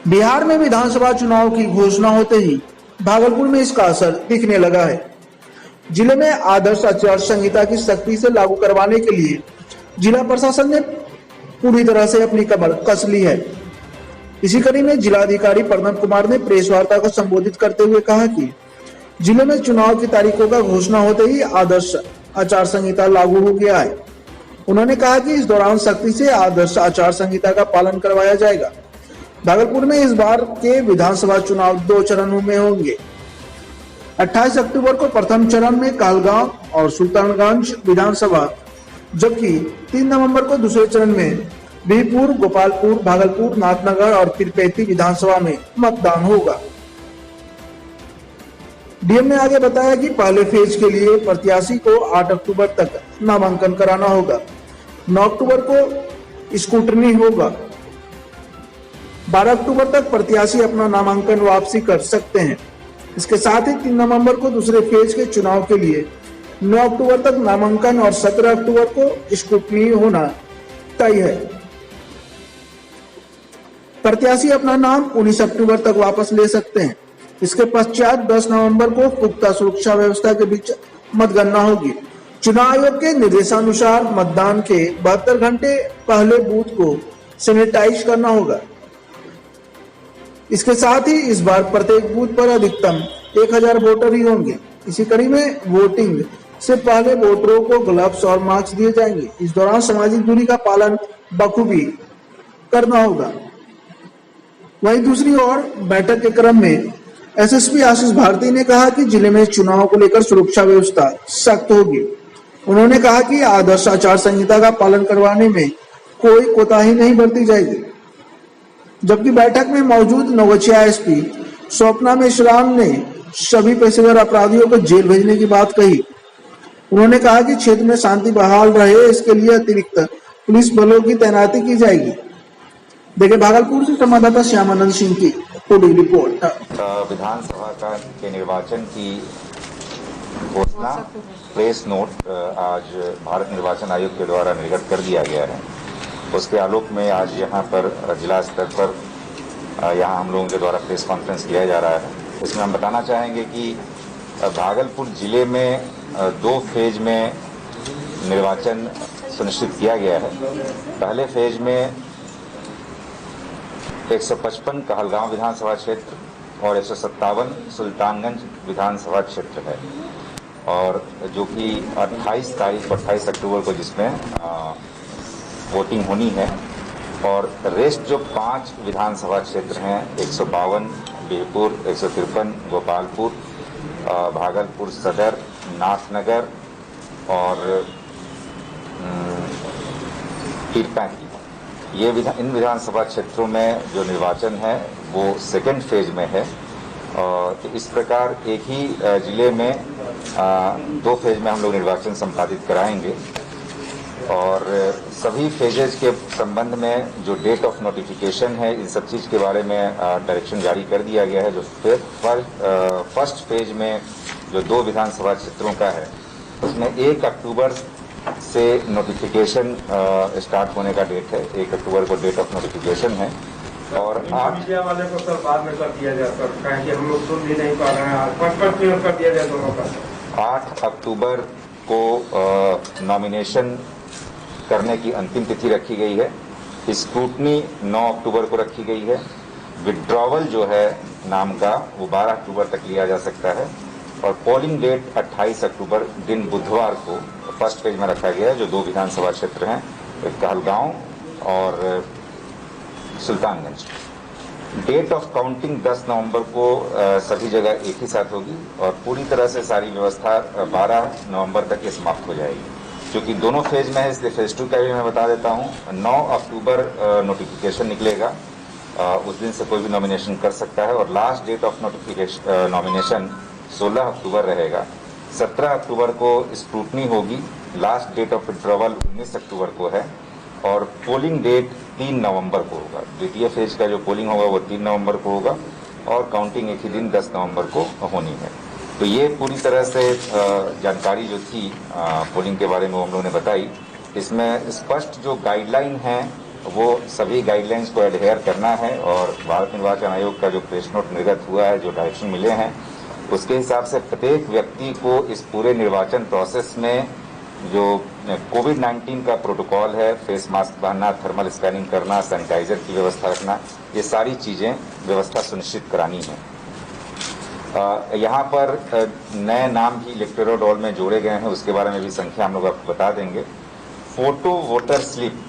बिहार में विधानसभा चुनाव की घोषणा होते ही भागलपुर में इसका असर दिखने लगा है। जिले में आदर्श आचार संहिता की सख्ती से लागू करवाने के लिए जिला प्रशासन ने पूरी तरह से अपनी कमर कस ली है। इसी कड़ी में जिलाधिकारी प्रणव कुमार ने प्रेस वार्ता को संबोधित करते हुए कहा कि जिले में चुनाव की तारीखों का घोषणा होते ही आदर्श आचार संहिता लागू हो गया है। उन्होंने कहा कि इस दौरान सख्ती से आदर्श आचार संहिता का पालन करवाया जाएगा। भागलपुर में इस बार के विधानसभा चुनाव 2 चरणों में होंगे। 28 अक्टूबर को प्रथम चरण में कहलगांव और सुल्तानगंज विधानसभा, जबकि 3 नवंबर को दूसरे चरण में बीरपुर, गोपालपुर, भागलपुर, नाथनगर और पीरपैंती विधानसभा में मतदान होगा। डीएम ने आगे बताया कि पहले फेज के लिए प्रत्याशी को 8 अक्टूबर तक नामांकन कराना होगा। 9 अक्टूबर को स्क्रूटनी होगा। 12 अक्टूबर तक प्रत्याशी अपना नामांकन वापसी कर सकते हैं। इसके साथ ही 3 नवंबर को दूसरे फेज के चुनाव के लिए 9 अक्टूबर तक नामांकन और 17 अक्टूबर को स्क्रूटनी होना तय है। प्रत्याशी अपना नाम 19 अक्टूबर तक वापस ले सकते हैं। इसके पश्चात 10 नवंबर को पुख्ता सुरक्षा व्यवस्था के बीच मतगणना होगी। चुनाव आयोग के निर्देशानुसार मतदान के 72 घंटे पहले बूथ को सैनिटाइज करना होगा। इसके साथ ही इस बार प्रत्येक बूथ पर अधिकतम 1000 वोटर ही होंगे। इसी कड़ी में वोटिंग से पहले वोटरों को ग्लव्स और मास्क दिए जाएंगे। इस दौरान सामाजिक दूरी का पालन बखूबी करना होगा। वहीं दूसरी ओर बैठक के क्रम में एसएसपी आशीष भारती ने कहा कि जिले में चुनाव को लेकर सुरक्षा व्यवस्था सख्त होगी। उन्होंने कहा कि आदर्श आचार संहिता का पालन करवाने में कोई कोताही नहीं बरती जाएगी। जबकि बैठक में मौजूद नवगछिया एसपी स्वप्ना मिश्राम ने सभी पेशेवर अपराधियों को जेल भेजने की बात कही। उन्होंने कहा कि क्षेत्र में शांति बहाल रहे, इसके लिए अतिरिक्त पुलिस बलों की तैनाती की जाएगी। देखिए, भागलपुर से संवाददाता श्यामानंद सिंह की पूरी रिपोर्ट। विधानसभा के निर्वाचन की घोषणा प्रेस नोट आज भारत निर्वाचन आयोग के द्वारा निर्गत कर दिया गया है। उसके आलोक में आज यहाँ पर जिला स्तर पर यहाँ हम लोगों के द्वारा प्रेस कॉन्फ्रेंस किया जा रहा है। इसमें हम बताना चाहेंगे कि भागलपुर जिले में 2 फेज में निर्वाचन सुनिश्चित किया गया है। पहले फेज में 155 कहलगांव विधानसभा क्षेत्र और 157 सुल्तानगंज विधानसभा क्षेत्र है, और जो कि 28 तारीख 28 अक्टूबर को जिसमें वोटिंग होनी है। और रेस्ट जो 5 विधानसभा क्षेत्र हैं, 152 बीरपुर, 153 गोपालपुर, भागलपुर सदर, नाथनगर और पीरपैंती, ये इन विधानसभा क्षेत्रों में जो निर्वाचन है वो सेकेंड फेज में है। तो इस प्रकार एक ही जिले में 2 फेज में हम लोग निर्वाचन संपादित कराएंगे। और सभी फेजेज के संबंध में जो डेट ऑफ नोटिफिकेशन है, इन सब चीज़ के बारे में डायरेक्शन जारी कर दिया गया है। जो फर्स्ट फेज में जो 2 विधानसभा क्षेत्रों का है, उसमें 1 अक्टूबर से नोटिफिकेशन स्टार्ट होने का डेट है। 1 अक्टूबर को डेट ऑफ नोटिफिकेशन है। और मीडिया वाले को सर बाद में कर दिया जाए सर, कहें कि हम लोग सुन भी नहीं पा रहे हैं। फर्स्ट क्लियर कर दिया जाए दोनों का। 8 अक्टूबर को नॉमिनेशन करने की अंतिम तिथि रखी गई है। स्क्रूटनी 9 अक्टूबर को रखी गई है। विड्रॉवल जो है नाम का, वो 12 अक्टूबर तक लिया जा सकता है। और पोलिंग डेट 28 अक्टूबर दिन बुधवार को फर्स्ट फेज में रखा गया है। जो 2 विधानसभा क्षेत्र हैं, कहलगांव और सुल्तानगंज। डेट ऑफ काउंटिंग 10 नवंबर को सभी जगह एक ही साथ होगी और पूरी तरह से सारी व्यवस्था 12 नवंबर तक ये समाप्त हो जाएगी। क्योंकि दोनों फेज में है, इसलिए फेज 2 का भी मैं बता देता हूँ। 9 अक्टूबर नोटिफिकेशन निकलेगा, उस दिन से कोई भी नॉमिनेशन कर सकता है। और last date of notification nomination 16 अक्टूबर रहेगा। 17 अक्टूबर को स्क्रूटनी होगी। लास्ट डेट ऑफ विड्रॉवल 19 अक्टूबर को है। और पोलिंग डेट 3 नवंबर को होगा। द्वितीय फेज का जो पोलिंग होगा वो 3 नवंबर को होगा और काउंटिंग एक ही दिन 10 नवंबर को होनी है। तो ये पूरी तरह से जानकारी जो थी पोलिंग के बारे में हम लोगों ने बताई। इसमें स्पष्ट जो गाइडलाइन है वो सभी गाइडलाइंस को एडहेयर करना है और भारत निर्वाचन आयोग का जो प्रेस नोट निर्गत हुआ है, जो डायरेक्शन मिले हैं, उसके हिसाब से प्रत्येक व्यक्ति को इस पूरे निर्वाचन प्रोसेस में जो कोविड-19 का प्रोटोकॉल है, फेस मास्क पहनना, थर्मल स्कैनिंग करना, सैनिटाइजर की व्यवस्था रखना, ये सारी चीज़ें व्यवस्था सुनिश्चित करानी है। यहाँ पर नए नाम भी इलेक्टोरल रोल में जोड़े गए हैं, उसके बारे में भी संख्या हम लोग आपको बता देंगे। फोटो वोटर स्लिप,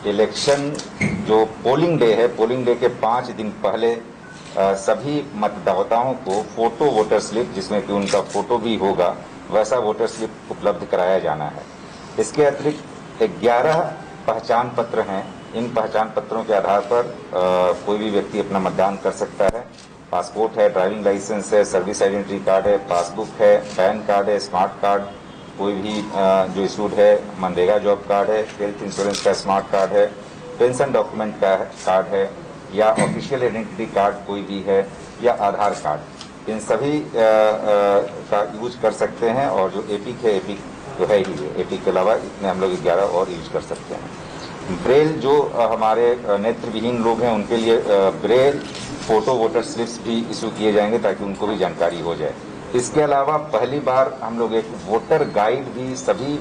इलेक्शन जो पोलिंग डे है, पोलिंग डे के 5 दिन पहले सभी मतदाताओं को फोटो वोटर स्लिप, जिसमें कि उनका फोटो भी होगा, वैसा वोटर स्लिप उपलब्ध कराया जाना है। इसके अतिरिक्त 11 पहचान पत्र हैं। इन पहचान पत्रों के आधार पर कोई भी व्यक्ति अपना मतदान कर सकता है। पासपोर्ट है, ड्राइविंग लाइसेंस है, सर्विस आइडेंटिटी कार्ड है, पासबुक है, पैन कार्ड है, स्मार्ट कार्ड कोई भी जो इशूड है, मनरेगा जॉब कार्ड है, हेल्थ इंश्योरेंस का स्मार्ट कार्ड है, पेंशन डॉक्यूमेंट का कार्ड है, या ऑफिशियल आइडेंटिटी कार्ड कोई भी है, या आधार कार्ड, इन सभी का यूज कर सकते हैं। और जो एपिक है, एपिक तो है ही, एपिक के अलावा इतने हम लोग 11 और यूज कर सकते हैं। ब्रेल जो हमारे नेत्रविहीन लोग हैं, उनके लिए ब्रेल फोटो वोटर स्लिप्स भी इशू किए जाएंगे ताकि उनको भी जानकारी हो जाए। इसके अलावा पहली बार हम लोग एक वोटर गाइड भी सभी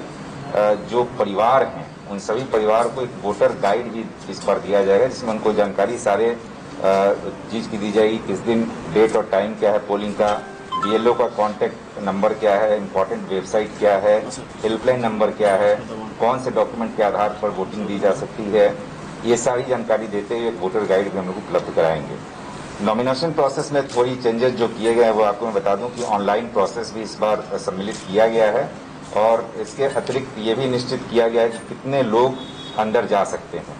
जो परिवार हैं, उन सभी परिवार को एक वोटर गाइड भी इस पर दिया जाएगा, जिसमें उनको जानकारी सारे चीज़ की दी जाएगी, किस दिन डेट और टाइम क्या है पोलिंग का, BLO का कॉन्टैक्ट नंबर क्या है, इम्पोर्टेंट वेबसाइट क्या है, हेल्पलाइन नंबर क्या है, कौन से डॉक्यूमेंट के आधार पर वोटिंग दी जा सकती है, ये सारी जानकारी देते हुए वोटर गाइड भी हम लोग उपलब्ध कराएंगे। नॉमिनेशन प्रोसेस में थोड़ी चेंजेस जो किए गए हैं वो आपको मैं बता दूं कि ऑनलाइन प्रोसेस भी इस बार सम्मिलित किया गया है, और इसके अतिरिक्त ये भी निश्चित किया गया है कि कितने लोग अंदर जा सकते हैं।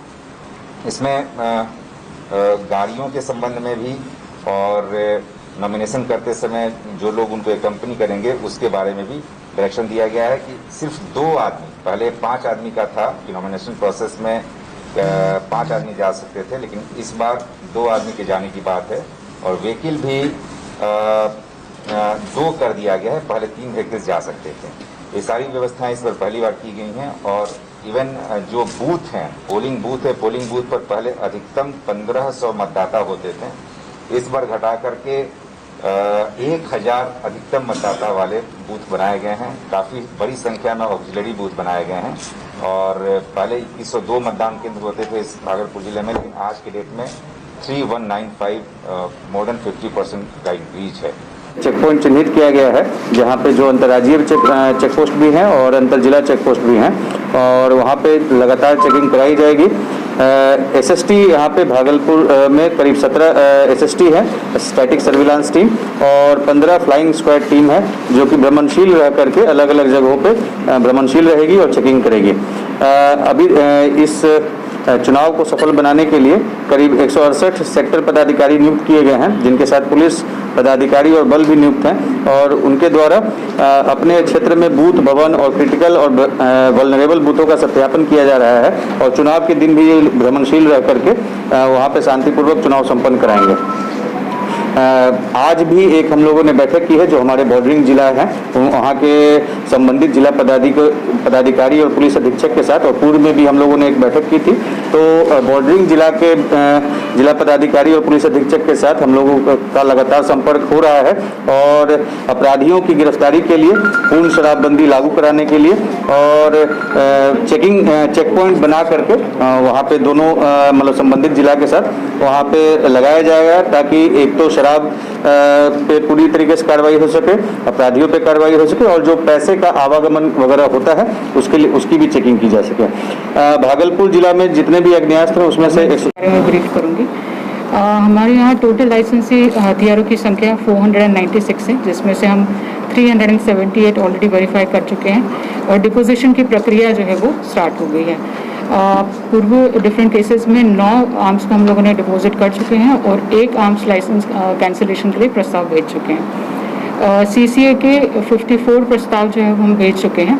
इसमें गाड़ियों के संबंध में भी और नॉमिनेशन करते समय जो लोग उनको एकम्पनी करेंगे उसके बारे में भी डायरेक्शन दिया गया है कि सिर्फ 2 आदमी, पहले 5 आदमी का था कि नॉमिनेशन प्रोसेस में 5 आदमी जा सकते थे, लेकिन इस बार 2 आदमी के जाने की बात है। और व्हीकल भी 2 कर दिया गया है, पहले 3 व्हीकल्स जा सकते थे। ये सारी व्यवस्थाएं इस बार पहली बार की गई हैं। और इवन जो बूथ हैं, पोलिंग बूथ है, पोलिंग बूथ पर पहले अधिकतम 1500 मतदाता होते थे, इस बार घटा करके 1000 अधिकतम मतदाता वाले बूथ बनाए गए हैं। काफ़ी बड़ी संख्या में ऑक्सिलरी बूथ बनाए गए हैं। और पहले 2102 मतदान केंद्र होते थे इस भागलपुर जिले में, लेकिन आज के डेट में 3195, मोर देन 50% का इंक्रीज है। चेक पॉइंट चिन्हित किया गया है, जहां पे जो अंतर्राज्यीय चेक पोस्ट भी हैं और अंतर जिला चेक पोस्ट भी हैं, और वहां पे लगातार चेकिंग कराई जाएगी। SST यहाँ पे भागलपुर में करीब 17 SST है, स्टैटिक सर्विलांस टीम, और 15 फ्लाइंग स्क्वाड टीम है जो कि भ्रमणशील रह करके अलग अलग जगहों पे भ्रमणशील रहेगी और चेकिंग करेगी। अभी इस चुनाव को सफल बनाने के लिए करीब 168 सेक्टर पदाधिकारी नियुक्त किए गए हैं, जिनके साथ पुलिस पदाधिकारी और बल भी नियुक्त हैं, और उनके द्वारा अपने क्षेत्र में बूथ, भवन और क्रिटिकल और वल्नरेबल बूथों का सत्यापन किया जा रहा है, और चुनाव के दिन भी ये भ्रमणशील रह करके वहाँ पे शांतिपूर्वक चुनाव संपन्न कराएंगे। आज भी एक हम लोगों ने बैठक की है जो हमारे बॉर्डरिंग जिला है, वहाँ के संबंधित जिला पदाधिकारी और पुलिस अधीक्षक के साथ, और पूर्व में भी हम लोगों ने एक बैठक की थी। तो बॉर्डरिंग जिला के जिला पदाधिकारी और पुलिस अधीक्षक के साथ हम लोगों का लगातार संपर्क हो रहा है, और अपराधियों की गिरफ्तारी के लिए, पूर्ण शराबबंदी लागू कराने के लिए, और चेक पॉइंट बना करके वहाँ पे दोनों मतलब संबंधित जिला के साथ वहाँ पे लगाया जाएगा, ताकि एक तो शराब पे पूरी तरीके से कार्रवाई हो सके, अपराधियों पे कार्रवाई हो सके, और जो पैसे का आवागमन वगैरह होता है उसके लिए उसकी भी चेकिंग की जा सके। भागलपुर जिला में जितने भी अग्नेयास्त्र हैं उसमें से मैं ब्रीफ करूंगी। हमारे यहाँ टोटल लाइसेंसी हथियारों की संख्या 496 है, जिसमें से हम 378 ऑलरेडी वेरीफाई कर चुके हैं, और डिपोजिशन की प्रक्रिया जो है वो स्टार्ट हो गई है। पूर्व डिफरेंट केसेस में 9 आर्म्स को हम लोगों ने डिपॉजिट कर चुके हैं, और 1 आर्म्स लाइसेंस कैंसिलेशन के लिए प्रस्ताव भेज चुके हैं। CCA के 54 प्रस्ताव जो है वो हम भेज चुके हैं,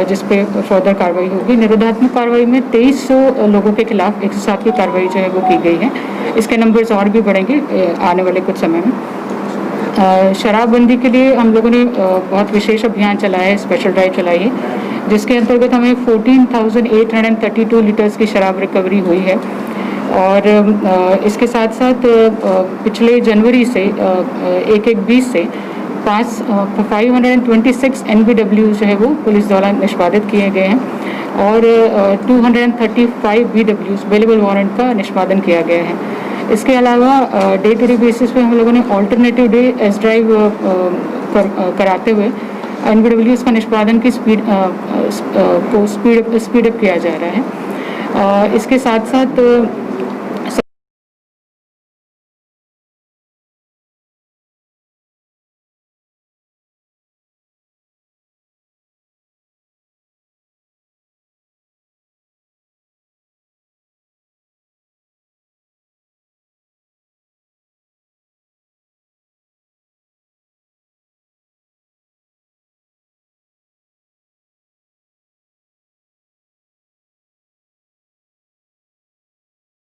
जिस पे फर्दर कार्रवाई होगी। निरोधात्मक कार्रवाई में 2300 लोगों के खिलाफ 107 की कार्रवाई जो है वो की गई है। इसके नंबर्स और भी बढ़ेंगे आने वाले कुछ समय में। शराबबंदी के लिए हम लोगों ने बहुत विशेष अभियान चलाया है, स्पेशल ड्राइव चलाई है। जिसके अंतर्गत हमें 14,832 लीटर्स की शराब रिकवरी हुई है। और इसके साथ साथ पिछले जनवरी से 1/1/20 से 526 NBW जो है वो पुलिस द्वारा निष्पादित किए गए हैं और 235 BWs अवेलेबल वारंट का निष्पादन किया गया है। इसके अलावा डे टू डे बेसिस पे हम लोगों ने ऑल्टरनेटिव डे एस ड्राइव कराते हुए NBWs का निष्पादन की स्पीड अप किया जा रहा है। इसके साथ साथ